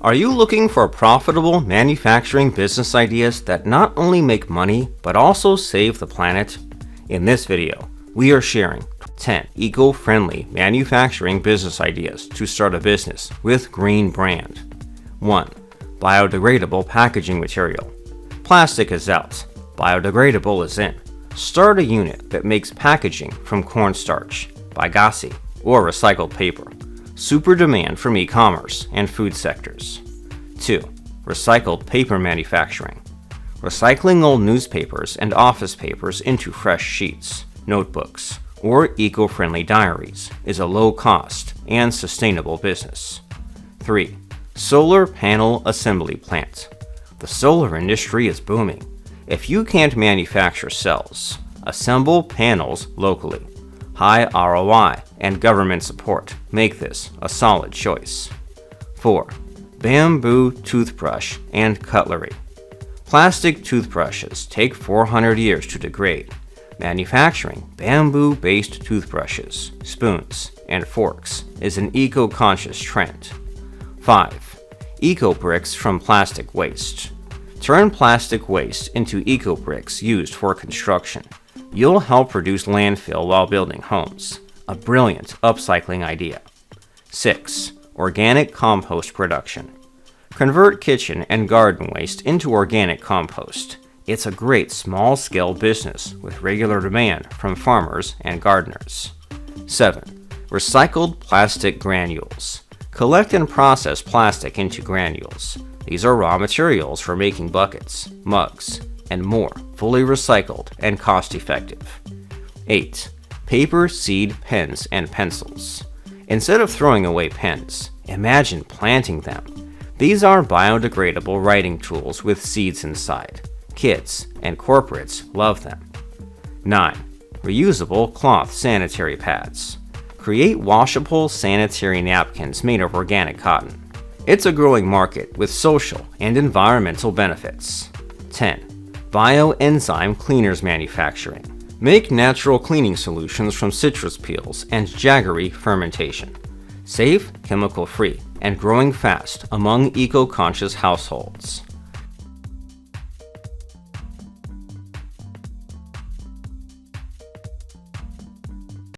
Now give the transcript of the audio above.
Are you looking for profitable manufacturing business ideas that not only make money, but also save the planet? In this video, we are sharing 10 eco-friendly manufacturing business ideas to start a business with green brand. 1. Biodegradable packaging material. Plastic is out, biodegradable is in. Start a unit that makes packaging from cornstarch, bagasse, or recycled paper. Super demand from e-commerce and food sectors. 2. Recycled paper manufacturing. Recycling old newspapers and office papers into fresh sheets, notebooks, or eco-friendly diaries is a low-cost and sustainable business. 3. Solar panel assembly plant. The solar industry is booming. If you can't manufacture cells, assemble panels locally. High ROI and government support make this a solid choice. 4. Bamboo toothbrush and cutlery. Plastic toothbrushes take 400 years to degrade. Manufacturing bamboo-based toothbrushes, spoons, and forks is an eco-conscious trend. 5. Eco-bricks from plastic waste. Turn plastic waste into eco-bricks used for construction. You'll help reduce landfill while building homes. A brilliant upcycling idea. 6. Organic compost production. Convert kitchen and garden waste into organic compost. It's a great small-scale business with regular demand from farmers and gardeners. 7. Recycled plastic granules. Collect and process plastic into granules. These are raw materials for making buckets, mugs, and more, fully recycled and cost-effective. 8. Paper seed pens and pencils. Instead of throwing away pens, imagine planting them. These are biodegradable writing tools with seeds inside. Kids and corporates love them. 9. Reusable cloth sanitary pads. Create washable sanitary napkins made of organic cotton. It's a growing market with social and environmental benefits. 10. Bioenzyme cleaners manufacturing. Make natural cleaning solutions from citrus peels and jaggery fermentation. Safe, chemical-free, and growing fast among eco-conscious households.